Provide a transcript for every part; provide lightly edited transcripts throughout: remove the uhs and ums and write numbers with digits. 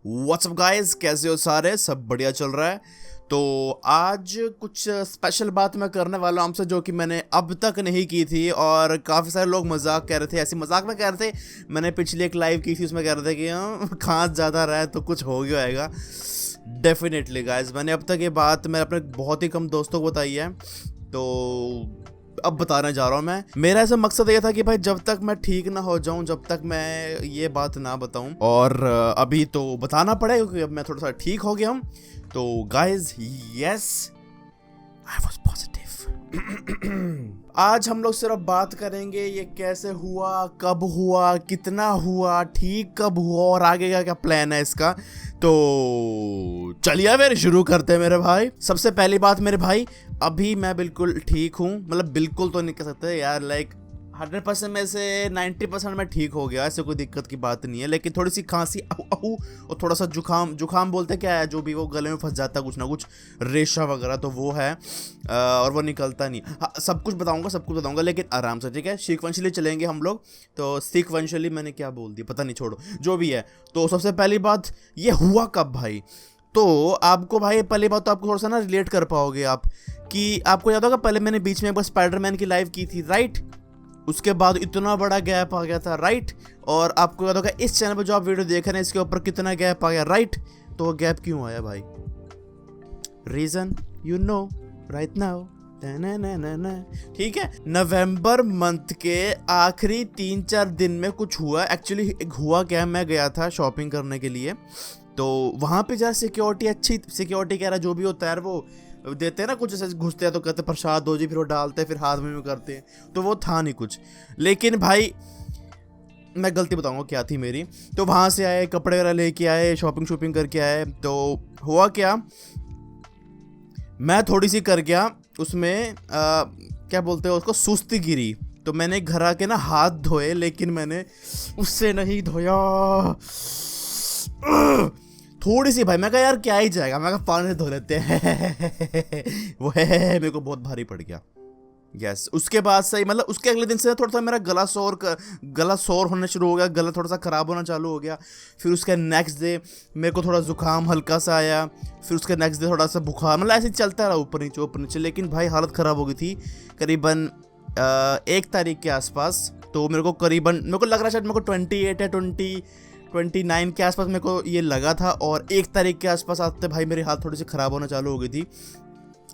WhatsApp guys, कैसे हो सारे? सब बढ़िया चल रहा है। तो आज कुछ स्पेशल बात मैं करने वाला हूं आपसे, जो कि मैंने अब तक नहीं की थी। और काफ़ी सारे लोग मजाक कह रहे थे, ऐसे मजाक में कह रहे थे। मैंने पिछली एक लाइव की थी, उसमें कह रहे थे कि खांस ज़्यादा रहा है तो कुछ हो गया होगा। डेफिनेटली गाइस, मैंने अब तक ये बात मैंने अपने बहुत ही कम दोस्तों को बताई है, तो अब बताने जा रहा हूँ मैं। मेरा ऐसा मकसद ये था कि भाई जब तक मैं ठीक ना हो जाऊं, जब तक मैं ये बात ना बताऊं, और अभी तो बताना पड़ेगा क्योंकि अब मैं थोड़ा सा ठीक हो गया हूं। तो guys, yes, I was positive. आज हम लोग सिर्फ बात करेंगे ये कैसे हुआ, कब हुआ, कितना हुआ, ठीक कब हुआ और आगे का क्या प्लान है इसका। तो चलिए फिर शुरू करते हैं मेरे भाई। सबसे पहली बात मेरे भाई, अभी मैं बिल्कुल ठीक हूँ। मतलब बिल्कुल तो नहीं कह सकते यार, लाइक 100% में से 90% में ठीक हो गया, ऐसे कोई दिक्कत की बात नहीं है। लेकिन थोड़ी सी खांसी आहू और थोड़ा सा जुखाम बोलते क्या है, जो भी वो गले में फंस जाता है कुछ ना कुछ, रेशा वगैरह, तो वो है। और वो निकलता नहीं। हाँ, सब कुछ बताऊंगा लेकिन आराम से, ठीक है? सीक्वेंशियली चलेंगे हम लोग। तो सीक्वेंशियली मैंने क्या बोल दिया पता नहीं, छोड़ो जो भी है। तो सबसे पहली बात, ये हुआ कब भाई? तो आपको भाई पहली बात तो आपको थोड़ा सा ना रिलेट कर पाओगे आप, कि आपको याद होगा पहले मैंने बीच में एक बार स्पाइडरमैन की लाइव की थी, राइट? उसके बाद इतना बड़ा गैप आ गया था, राइट? और आपको याद होगा इस चैनल पर जो आप वीडियो देख रहे हैं इसके ऊपर कितना गैप आ गया, राइट? तो वो गैप क्यों आया भाई? Reason you know right now. ठीक है, नवंबर मंथ के आखिरी 3-4 दिन में कुछ हुआ। एक्चुअली हुआ क्या, मैं गया था शॉपिंग करने के लिए, तो वहाँ पे जरा सिक्योरिटी, अच्छी सिक्योरिटी कह रहा, जो भी होता है वो देते हैं ना, कुछ ऐसे घुसते हैं तो कहते प्रसाद दो जी, फिर वो डालते हैं, फिर हाथ में करते हैं, तो वो था नहीं कुछ। लेकिन भाई मैं गलती बताऊंगा क्या थी मेरी। तो वहाँ से आए, कपड़े वगैरह लेके आए, शॉपिंग करके आए। तो हुआ क्या, मैं थोड़ी सी कर गया उसमें, क्या बोलते हैं उसको, सुस्ती गिरी। तो मैंने घर आके ना हाथ धोए, लेकिन मैंने उससे नहीं धोया। थोड़ी सी भाई, मैं कहा यार क्या ही जाएगा, मैं कहा पानी से धो लेते हैं। वो है, मेरे को बहुत भारी पड़ गया। यस, उसके बाद सही, मतलब उसके अगले दिन से थोड़ा सा मेरा गला शोर होना शुरू हो गया, गला थोड़ा सा ख़राब होना चालू हो गया। फिर उसके नेक्स्ट डे मेरे को थोड़ा जुकाम हल्का सा आया। फिर उसके नेक्स्ट डे थोड़ा सा बुखार, मतलब ऐसे ही चलता रहा, ऊपर नीचे। लेकिन भाई हालत ख़राब हो गई थी करीबन 1 तारीख के आसपास। तो मेरे को लग रहा शायद मेरे को 28 या 29 के आसपास मेरे को ये लगा था। और 1 तारीख के आसपास आते भाई मेरी हालत थोड़ी सी ख़राब होना चालू हो गई थी।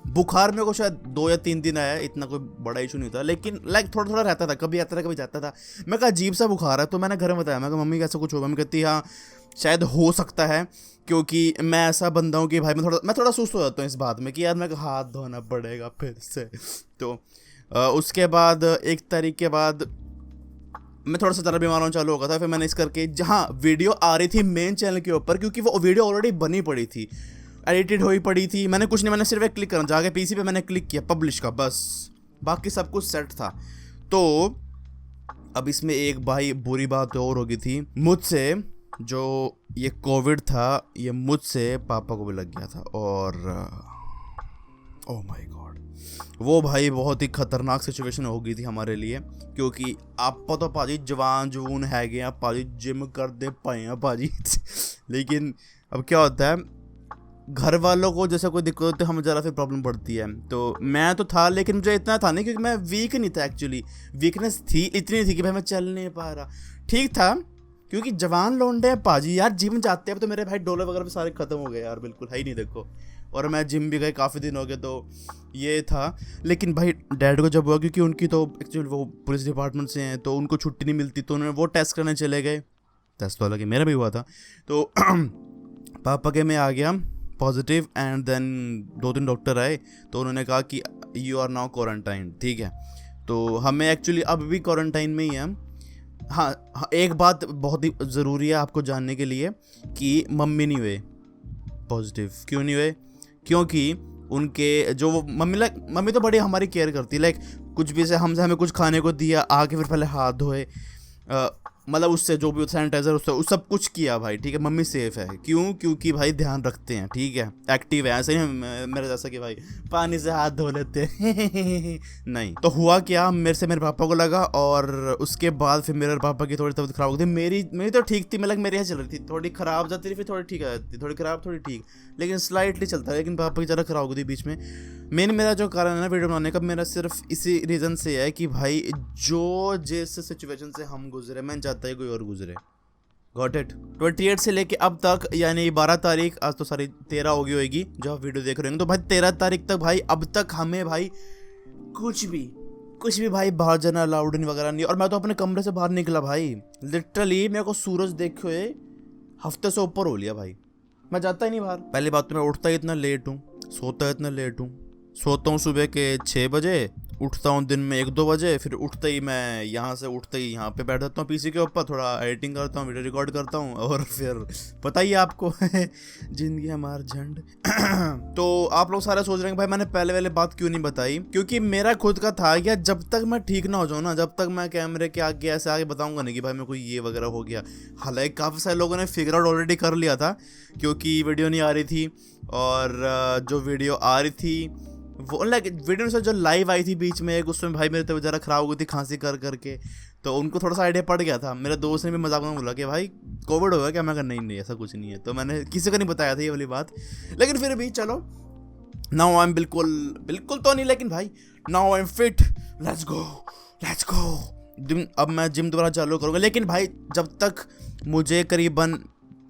बुखार मेरे को शायद 2 या 3 दिन आया, इतना कोई बड़ा इशू नहीं था, लेकिन लाइक थोड़ा थोड़ा रहता था, कभी आता था कभी जाता था। मैं कहा अजीब सा बुखार है, तो मैंने घर में बताया, मैं कहा मम्मी कैसा कुछ होगा? मम्मी कहती हाँ शायद हो सकता है, क्योंकि मैं ऐसा बंदा हूँ कि भाई मैं थोड़ा सुस्त हो जाता हूँ इस बात में कि यार मैं हाथ धोना पड़ेगा फिर से। तो उसके बाद 1 तारीख के बाद मैं थोड़ा सा ज़रा बीमार होना चालू हो गया था। फिर मैंने इस करके, जहाँ वीडियो आ रही थी मेन चैनल के ऊपर, क्योंकि वो वीडियो ऑलरेडी बनी पड़ी थी, एडिटेड हुई पड़ी थी, मैंने कुछ नहीं, मैंने सिर्फ एक क्लिक करना, जाके पीसी पे मैंने क्लिक किया पब्लिश का, बस बाकी सब कुछ सेट था। तो अब इसमें एक भाई बुरी बात और हो गई थी मुझसे, जो ये कोविड था, ये मुझसे पापा को भी लग गया था। और ओह माय गॉड, वो भाई बहुत ही खतरनाक सिचुएशन हो गई थी हमारे लिए, क्योंकि आप तो भाजी जवान है गए आप भाजी, जिम कर दे पाए हैं भाजी। लेकिन अब क्या होता है, घर वालों को जैसे कोई दिक्कत होती है, हमें ज़रा फिर प्रॉब्लम पड़ती है। तो मैं तो था, लेकिन मुझे इतना था नहीं, क्योंकि मैं वीक नहीं था एक्चुअली। वीकनेस थी, इतनी थी कि भाई मैं चल नहीं पा रहा। ठीक था, क्योंकि जवान लौंडे हैं पाजी यार, जिम जाते हैं। तो मेरे भाई डोले वगैरह भी सारे ख़त्म हो गए यार, बिल्कुल है ही नहीं देखो। और मैं जिम भी गए, काफ़ी दिन हो गए, तो ये था। लेकिन भाई डैड को जब हुआ, क्योंकि उनकी तो एक्चुअली वो पुलिस डिपार्टमेंट से हैं, तो उनको छुट्टी नहीं मिलती, तो उन्होंने वो टेस्ट करने चले गए। टेस्ट तो हालांकि मेरा भी हुआ था। तो पापा के में आ गया पॉजिटिव, एंड देन 2-3 डॉक्टर आए, तो उन्होंने कहा कि यू आर नाउ क्वारंटाइन, ठीक है? तो हमें एक्चुअली अब भी क्वारंटाइन में ही है। हाँ, एक बात बहुत ही ज़रूरी है आपको जानने के लिए, कि मम्मी नहीं हुए पॉजिटिव। क्यों नहीं हुए? क्योंकि उनके जो वो मम्मी तो बड़ी हमारी केयर करती है, लाइक कुछ भी से हमें कुछ खाने को दिया, आके फिर पहले हाथ धोए, मतलब उससे जो भी सैनिटाइजर उससे उस सब कुछ किया भाई, ठीक है। मम्मी सेफ है, क्यों? क्योंकि भाई ध्यान रखते हैं, ठीक है, एक्टिव है, ऐसे नहीं मेरे जैसा कि भाई पानी से हाथ धो लेते हैं नहीं। तो हुआ क्या, मेरे से मेरे पापा को लगा, और उसके बाद फिर मेरे पापा की थोड़ी तबीयत खराब हो गई थी। मेरी तो ठीक थी, मतलब मेरी यहाँ चल रही थी, थोड़ी खराब जाती थी, फिर थोड़ी ठीक आ जाती, थोड़ी खराब थोड़ी ठीक, लेकिन स्लाइटली चलता है। लेकिन पापा की ज़रा खराब हो गई थी बीच में। मेरा जो कारण है ना वीडियो बनाने का, मेरा सिर्फ इसी रीज़न से है कि भाई जो जिस सिचुएशन से हम गुजरे, मैं चाहता है कोई और गुजरे। Got it. 28 से लेके अब तक, यानी 12 तारीख, आज तो सारी 13 हो गई होगी जो आप वीडियो देख रहे होंगे, तो भाई 13 तारीख तक भाई अब तक हमें भाई कुछ भी भाई बाहर जाना अलाउड नहीं वगैरह नहीं। और मैं तो अपने कमरे से बाहर निकला भाई, लिटरली मेरे को सूरज देखे हुए हफ्ते से ऊपर हो लिया भाई, मैं जाता ही नहीं बाहर। पहली बात तो मैं उठता ही इतना लेट हूँ, सोता इतना लेट हूँ। सोता हूँ सुबह के 6 बजे, उठता हूँ दिन में 1-2 बजे, फिर उठते ही मैं उठते ही यहाँ पे बैठ जाता हूँ पीसी के ऊपर, थोड़ा एडिटिंग करता हूँ, वीडियो रिकॉर्ड करता हूँ, और फिर पता ही है आपको जिंदगी हमार झंड तो आप लोग सारे सोच रहे हैं भाई मैंने पहले वाले बात क्यों नहीं बताई, क्योंकि मेरा खुद का था क्या, जब तक मैं ठीक ना हो जाऊँ ना, जब तक मैं कैमरे के आगे ऐसे आगे बताऊंगा नहीं कि भाई मेरे को ये वगैरह हो गया। हालांकि काफ़ी सारे लोगों ने फिगर आउट ऑलरेडी कर लिया था, क्योंकि वीडियो नहीं आ रही थी, और जो वीडियो आ रही थी वो लाइक वीडियो से जो लाइव आई थी बीच में एक, उसमें भाई मेरी तबीयत ज़रा खराब हो गई थी खांसी कर करके, तो उनको थोड़ा सा आइडिया पड़ गया था। मेरे दोस्त ने भी मजाक में बोला कि भाई कोविड हो गया क्या, मैं कहा नहीं ऐसा कुछ नहीं है, तो मैंने किसी को नहीं बताया था ये वाली बात। लेकिन फिर भी चलो, नाउ आई एम बिल्कुल तो नहीं, लेकिन भाई now I am fit, let's go. अब मैं जिम दोबारा चालू करूँगा, लेकिन भाई जब तक मुझे करीबन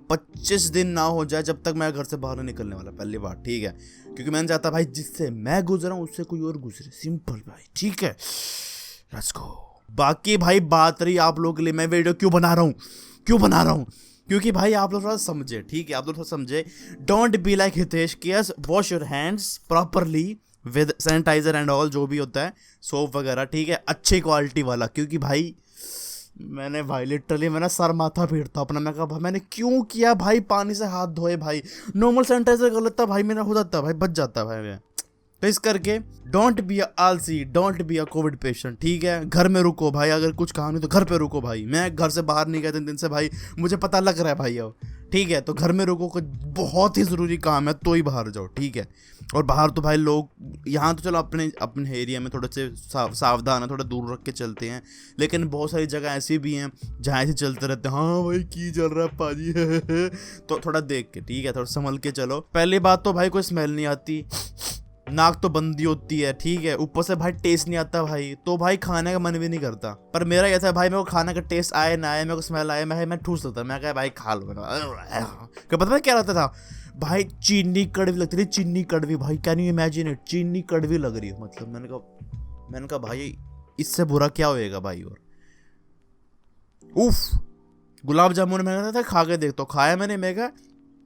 25 दिन ना हो जाए, जब तक मैं घर से बाहर नहीं निकलने वाला, पहली बात, ठीक है, क्योंकि मैंने चाहता भाई जिससे मैं गुजरा हूं उससे कोई और गुजरे, सिंपल भाई, ठीक है, लेट्स गो। बाकी भाई बात रही आप लोगों के लिए मैं वीडियो क्यों बना रहा हूं, क्योंकि भाई आप लोग थोड़ा समझे, ठीक है, आप लोग थोड़ा समझे, don't be like Hitesh, cares, wash your hands properly with sanitizer and all, जो भी होता है सोप वगैरह, ठीक है, अच्छी क्वालिटी वाला, क्योंकि भाई मैंने भाई लिटरली मैंने सर माथा पीटता अपना, मैं कहा भाई मैंने क्यों किया भाई, पानी से हाथ धोए भाई, नॉर्मल सैनिटाइजर कर लेता भाई, मेरा हो जाता भाई, बच जाता भाई मैं। तो इस करके डोंट बी अ आलसी, don't be a Covid patient, ठीक है, घर में रुको भाई, अगर कुछ काम नहीं तो घर पे रुको भाई। मैं घर से बाहर नहीं गया 3 दिन से भाई, मुझे पता लग रहा है भाई अब, ठीक है, तो घर में रुको, कुछ बहुत ही ज़रूरी काम है तो ही बाहर जाओ, ठीक है। और बाहर तो भाई लोग यहाँ तो चलो अपने एरिया में थोड़े से सावधान है, थोड़ा दूर रख के चलते हैं, लेकिन बहुत सारी जगह ऐसी भी हैं जहाँ ऐसे चलते रहते हैं, हाँ भाई की चल रहा है पाजी तो थोड़ा देख के, ठीक है, थोड़ा संभल के चलो। पहली बात तो भाई कोई स्मेल नहीं आती, नाक तो बंदी होती है, ठीक है, ऊपर से भाई टेस्ट नहीं आता भाई, तो भाई खाने का मन भी नहीं करता। पर मेरा ये था भाई मेरे को खाने का टेस्ट आए ना आए, मेरे को स्मेल आए, मैं ठूस लेता, मैं कहा भाई खा लो, क्या पता क्या रहता था भाई, चीनी कड़वी लगती थी, चीनी कड़वी भाई, कैन यू इमेजिन इट, चीनी कड़वी लग रही है, मतलब मैंने कहा भाई इससे बुरा क्या होएगा भाई। और उफ, गुलाब जामुन मैंने कहा था खा के देख, तो खाया मैंने, मैं कहा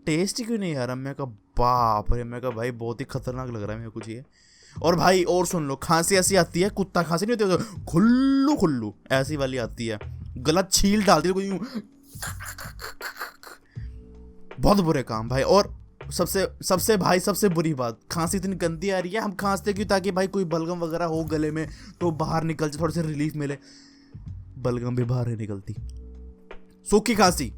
टेस्ट ही क्यों नहीं आ रहा, मैं कहा बाप रे, मैं कहा भाई बहुत ही खतरनाक लग रहा है मेरे को ये। और भाई और सुन लो, खांसी ऐसी आती है, कुत्ता खांसी नहीं होती, तो खुल्लू ऐसी वाली आती है, गला छील डालती है कोई, बहुत बुरे काम भाई। और सबसे बुरी बात, खांसी इतनी गंदी आ रही है, हम खांसते क्यों, ताकि भाई कोई बलगम वगैरह हो गले में तो बाहर निकल जाए, थोड़ी सी रिलीफ मिले, बलगम भी बाहर नहीं निकलती, सूखी खांसी,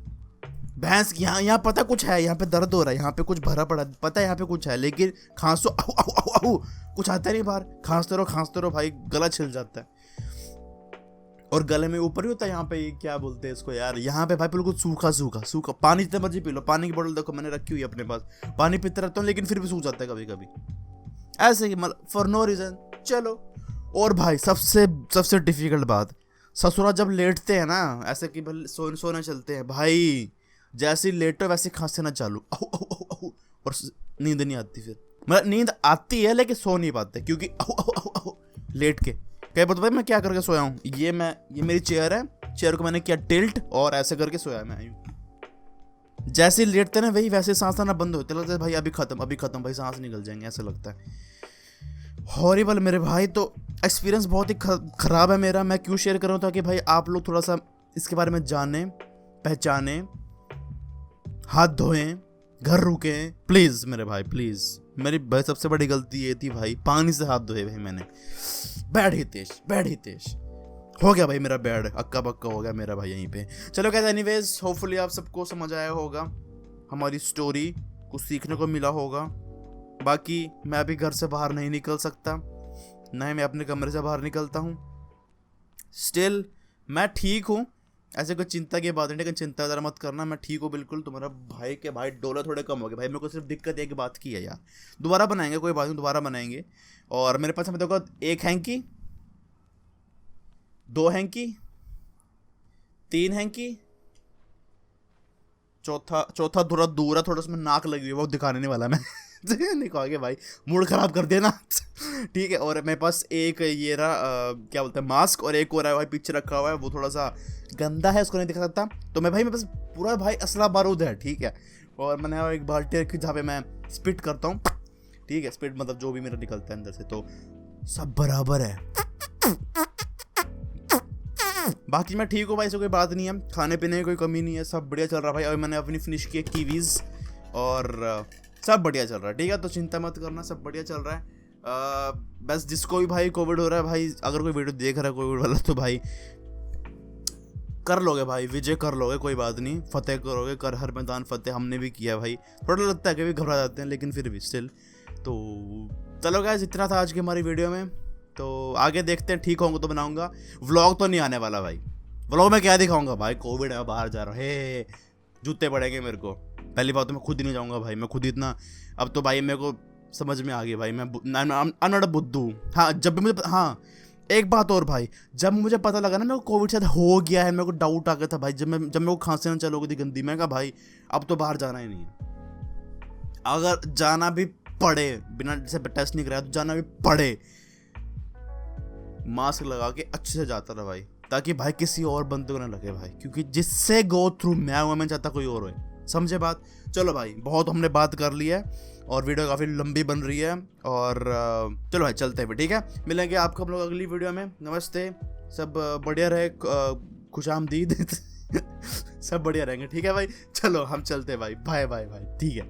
भैंस यहाँ पता कुछ है, यहाँ पे दर्द हो रहा है, यहाँ पे कुछ भरा पड़ा, पता है यहाँ पे कुछ है, लेकिन खांसो कुछ आता नहीं बाहर, खांसते रहो भाई, गला छिल जाता है। और गले में ऊपर ही होता है यहाँ पे, क्या बोलते हैं इसको यार, यहाँ पे भाई बिल्कुल सूखा। पानी जितना मर्जी पी लो, पानी की बोतल देखो मैंने रखी हुई है अपने पास, पानी पीते रहता हूँ, लेकिन फिर भी सूख जाता है कभी ऐसे ही, मतलब फॉर नो रीजन। चलो, और भाई सबसे डिफिकल्ट बात, ससुरा जब लेटते हैं ना ऐसे कि भाई सोने चलते हैं भाई, जैसे लेटो वैसे खांसना चालू, और नींद नहीं आती, फिर मतलब नींद आती है लेकिन सो नहीं पाते, क्योंकि लेट के कई बार भाई मैं क्या करके सोया हूँ, ये मेरी चेयर है, चेयर को मैंने किया टिल्ट और ऐसे करके सोया मैं यूँ, जैसे लेटते ना वही वैसे सांस आना बंद होते, लगता है भाई अभी खत्म भाई, सांस निकल जाएंगे, ऐसा लगता है। हॉरिबल मेरे भाई, तो एक्सपीरियंस बहुत ही खराब है मेरा। मैं क्यों शेयर कर रहा हूँ, ताकि भाई आप लोग थोड़ा सा इसके बारे में जाने, पहचाने, हाथ धोएं, घर रुकें, प्लीज़ मेरे भाई, प्लीज़। मेरी भाई सबसे बड़ी गलती ये थी भाई, पानी से हाथ धोए भाई मैंने, बैड हितेश। हो गया भाई मेरा बेड, अक्का बक्का हो गया मेरा भाई यहीं पे। चलो गाइस, एनीवेज होपफुली आप सबको समझ आया होगा हमारी स्टोरी, कुछ सीखने को मिला होगा। बाकी मैं अभी घर से बाहर नहीं निकल सकता, ना ही मैं अपने कमरे से बाहर निकलता हूँ। स्टिल मैं ठीक हूँ, ऐसे कोई चिंता की बात नहीं, लेकिन चिंता ज़रा मत करना, मैं ठीक हूँ बिल्कुल। तुम्हारा भाई के भाई डोले थोड़े कम हो गए भाई, मेरे को सिर्फ दिक्कत एक बात की है यार। दोबारा बनाएंगे, कोई बात नहीं, दोबारा बनाएंगे। और मेरे पास मैं देखो 1 हैंकी, 2 हैंकी, 3 हैंकी, चौथा थोड़ा दूर है, थोड़ा उसमें नाक लगी हुई है, वो दिखाने नहीं वाला मैं नहीं कहोगे भाई, मूड खराब कर देना ठीक है। और मेरे पास एक ये रहा क्या बोलते हैं मास्क, और एक और है भाई पीछे रखा हुआ है, वो थोड़ा सा गंदा है, उसको नहीं दिखा सकता। तो मैं भाई मेरे पास पूरा भाई असला बारूद है, ठीक है। और मैंने एक बाल्टी रखी जहाँ पे मैं स्पिट करता हूँ, ठीक है। स्पिट मतलब जो भी मेरा निकलता है अंदर से, तो सब बराबर है। बाकी मैं ठीक हूँ भाई, ऐसे कोई बात नहीं है, खाने पीने की कोई कमी नहीं है, सब बढ़िया चल रहा है भाई। और मैंने अपनी फिनिश की कीवीज़, और सब बढ़िया चल रहा है, ठीक है। तो चिंता मत करना, सब बढ़िया चल रहा है। बस जिसको भी भाई कोविड हो रहा है भाई, अगर कोई वीडियो देख रहा है कोविड वाला, तो भाई कर लोगे भाई, विजय कर लोगे, कोई बात नहीं, फतेह करोगे, कर हर मैदान फतेह, हमने भी किया भाई। थोड़ा लगता है कि भी घबरा जाते हैं, लेकिन फिर भी स्टिल। तो चलो गाइस, इतना था आज की हमारी वीडियो में। तो आगे देखते हैं, ठीक होंगे तो बनाऊंगा। व्लॉग तो नहीं आने वाला भाई, व्लॉग में क्या दिखाऊंगा भाई, कोविड है, बाहर जा रहा हूँ, हे जूते पड़ेंगे मेरे को। पहली बात तो मैं खुद ही नहीं जाऊँगा भाई, मैं खुद ही इतना, अब तो भाई मेरे को समझ में आ गई भाई, मैं नॉट अ बुद्धू। हाँ जब भी मुझे, हाँ एक बात और भाई, जब मुझे पता लगा ना मेरे को कोविड शायद हो गया है, मेरे को डाउट आ गया था भाई, जब मेरे को खांसी ना चलो गई थी गंदी, मैं कहा भाई अब तो बाहर जाना ही नहीं है। अगर जाना भी पड़े, बिना जैसे टेस्ट नहीं कराया, तो जाना भी पड़े, मास्क लगा के अच्छे से जाता रहा भाई, ताकि भाई किसी और बंदे को ना लगे भाई, क्योंकि जिससे गो थ्रू मैं हुआ, मैं चाहता कोई और होए, समझे बात। चलो भाई, बहुत हमने बात कर ली है, और वीडियो काफ़ी लंबी बन रही है, और चलो भाई चलते हैं, ठीक है। मिलेंगे आपको हम लोग अगली वीडियो में। नमस्ते, सब बढ़िया रहे, खुशामदीद सब बढ़िया रहेंगे, ठीक है भाई। चलो हम चलते हैं भाई, बाय बाय भाई, ठीक है।